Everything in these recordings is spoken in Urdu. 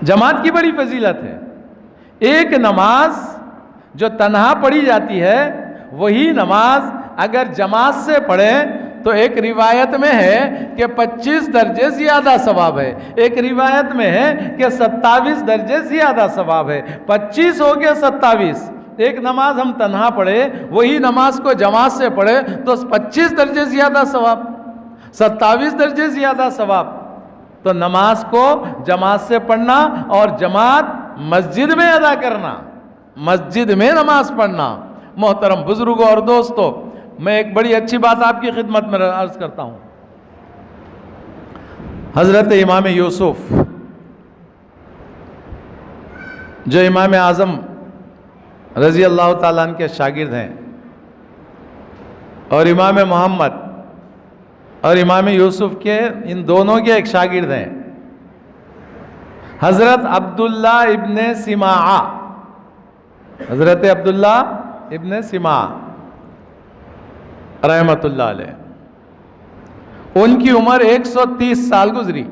جماعت کی بڑی فضیلت ہے. ایک نماز جو تنہا پڑھی جاتی ہے وہی نماز اگر جماعت سے پڑھے تو ایک روایت میں ہے کہ 25 درجے زیادہ ثواب ہے، ایک روایت میں ہے کہ 27 درجے زیادہ ثواب ہے. 25 ہو گیا 27. ایک نماز ہم تنہا پڑھے وہی نماز کو جماعت سے پڑھے تو 25 درجے زیادہ ثواب، 27 درجے زیادہ ثواب. تو نماز کو جماعت سے پڑھنا اور جماعت مسجد میں ادا کرنا، مسجد میں نماز پڑھنا. محترم بزرگوں اور دوستوں، میں ایک بڑی اچھی بات آپ کی خدمت میں عرض کرتا ہوں. حضرت امام یوسف جو امام اعظم رضی اللہ تعالیٰ عنہ کے شاگرد ہیں، اور امام محمد اور امام یوسف کے ان دونوں کے ایک شاگرد ہیں حضرت عبداللہ ابن سماعہ. حضرت عبداللہ ابن سماعہ رحمت اللہ علیہ، ان کی عمر 130 سال گزری.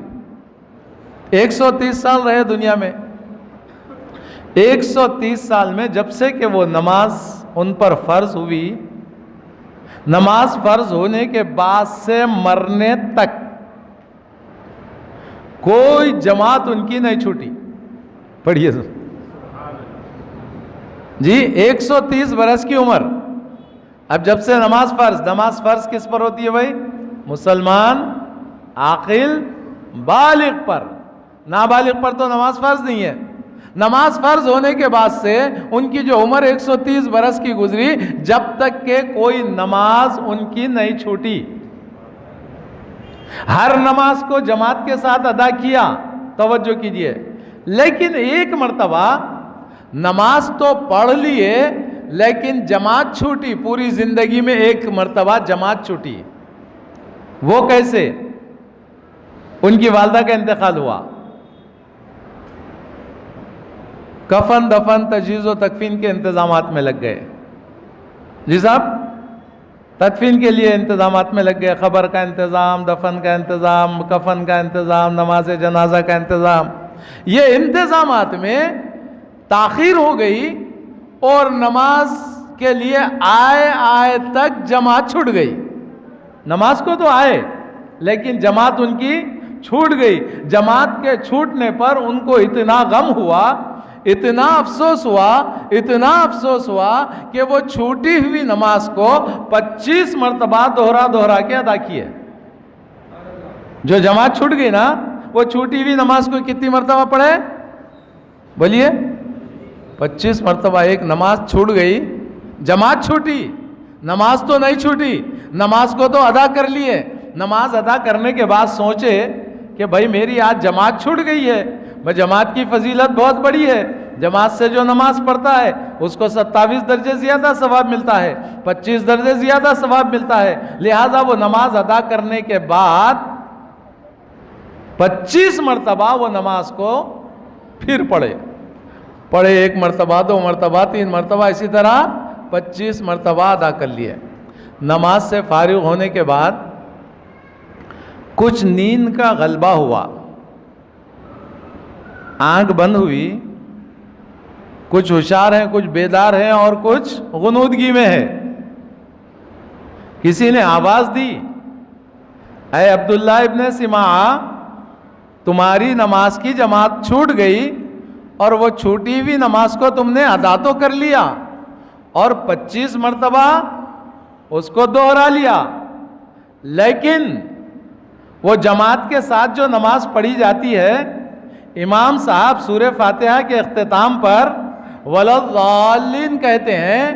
130 سال رہے دنیا میں. 130 سال میں جب سے کہ وہ نماز ان پر فرض ہوئی، نماز فرض ہونے کے بعد سے مرنے تک کوئی جماعت ان کی نہیں چھوٹی. پڑھیے جی، 130 برس کی عمر. اب جب سے نماز فرض کس پر ہوتی ہے بھائی؟ مسلمان عاقل بالغ پر. نابالغ پر تو نماز فرض نہیں ہے. نماز فرض ہونے کے بعد سے ان کی جو عمر 130 برس کی گزری، جب تک کہ کوئی نماز ان کی نہیں چھوٹی. ہر نماز کو جماعت کے ساتھ ادا کیا، توجہ کیجئے. لیکن ایک مرتبہ نماز تو پڑھ لیے لیکن جماعت چھوٹی. پوری زندگی میں ایک مرتبہ جماعت چھوٹی. وہ کیسے؟ ان کی والدہ کا انتقال ہوا. کفن دفن تجہیز و تکفین کے انتظامات میں لگ گئے. جی صاحب، تدفین کے لیے انتظامات میں لگ گئے. خبر کا انتظام، دفن کا انتظام، کفن کا انتظام، نماز جنازہ کا انتظام. یہ انتظامات میں تاخیر ہو گئی اور نماز کے لیے آئے تک جماعت چھوٹ گئی. نماز کو تو آئے لیکن جماعت ان کی چھوٹ گئی. جماعت کے چھوٹنے پر ان کو اتنا غم ہوا، اتنا افسوس ہوا کہ وہ چھوٹی ہوئی نماز کو 25 مرتبہ دوہرا کے ادا کیے. جو جماعت چھوٹ گئی نا، وہ چھوٹی ہوئی نماز کو کتنی مرتبہ پڑھے؟ بولیے. 25 مرتبہ. ایک نماز چھوٹ گئی، جماعت چھوٹی، نماز تو نہیں چھوٹی. نماز کو تو ادا کر لیے. نماز ادا کرنے کے بعد سوچے کہ بھائی میری آج جماعت چھوٹ گئی ہے. جماعت کی فضیلت بہت بڑی ہے. جماعت سے جو نماز پڑھتا ہے اس کو 27 درجے زیادہ ثواب ملتا ہے، 25 درجے زیادہ ثواب ملتا ہے. لہذا وہ نماز ادا کرنے کے بعد 25 مرتبہ وہ نماز کو پھر پڑھے. ایک مرتبہ، 2 مرتبہ، 3 مرتبہ، اسی طرح 25 مرتبہ ادا کر لیے. نماز سے فارغ ہونے کے بعد کچھ نیند کا غلبہ ہوا، آنکھ بند ہوئی. کچھ ہوشیار ہیں، کچھ بیدار ہیں اور کچھ غنودگی میں ہے. کسی نے آواز دی، اے عبداللہ ابن سماعہ، تمہاری نماز کی جماعت چھوٹ گئی اور وہ چھوٹی ہوئی نماز کو تم نے ادا تو کر لیا اور 25 مرتبہ اس کو دوہرا لیا، لیکن وہ جماعت کے ساتھ جو نماز پڑھی جاتی ہے، امام صاحب سورہ فاتحہ کے اختتام پر وَلَضَّالِّينَ کہتے ہیں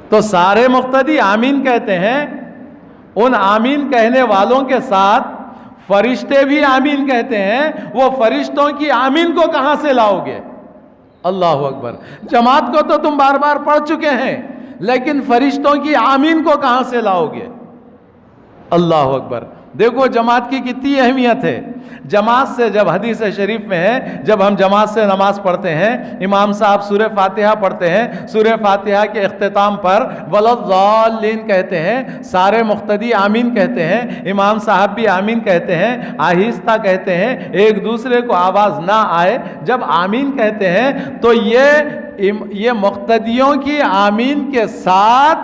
تو سارے مقتدی آمین کہتے ہیں. ان آمین کہنے والوں کے ساتھ فرشتے بھی آمین کہتے ہیں. وہ فرشتوں کی آمین کو کہاں سے لاؤ گے؟ اللہ اکبر. جماعت کو تو تم بار بار پڑھ چکے ہیں لیکن فرشتوں کی آمین کو کہاں سے لاؤ گے؟ اللہ اکبر. دیکھو جماعت کی کتنی اہمیت ہے. جماعت سے جب حدیث شریف میں ہے جب ہم جماعت سے نماز پڑھتے ہیں امام صاحب سورہ فاتحہ پڑھتے ہیں, سورہ فاتحہ کے اختتام پر وَلَضَّالِّينَ کہتے ہیں, سارے مقتدی آمین کہتے ہیں, امام صاحب بھی آمین کہتے ہیں, آہستہ کہتے ہیں, ایک دوسرے کو آواز نہ آئے. جب آمین کہتے ہیں تو یہ مقتدیوں کی آمین کے ساتھ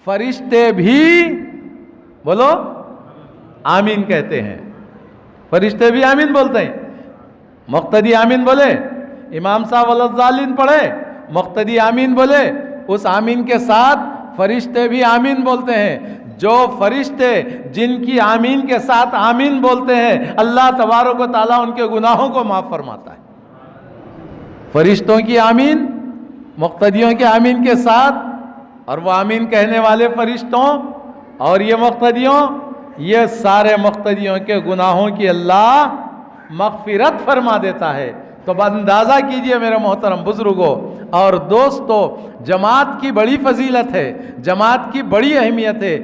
فرشتے بھی بولو آمین کہتے ہیں. فرشتے بھی آمین بولتے ہیں. مقتدی آمین بولے, امام صاحب وَلَضَّالِّينَ پڑھے, مقتدی آمین بولے, اس آمین کے ساتھ فرشتے بھی آمین بولتے ہیں. جو فرشتے جن کی آمین کے ساتھ آمین بولتے ہیں اللہ تبارک و تعالیٰ ان کے گناہوں کو معاف فرماتا ہے. فرشتوں کی آمین مقتدیوں کے آمین کے ساتھ, اور وہ آمین کہنے والے فرشتوں اور یہ مقتدیوں, یہ سارے مقتدیوں کے گناہوں کی اللہ مغفرت فرما دیتا ہے. تو اندازہ کیجئے میرے محترم بزرگوں اور دوستو, جماعت کی بڑی فضیلت ہے, جماعت کی بڑی اہمیت ہے.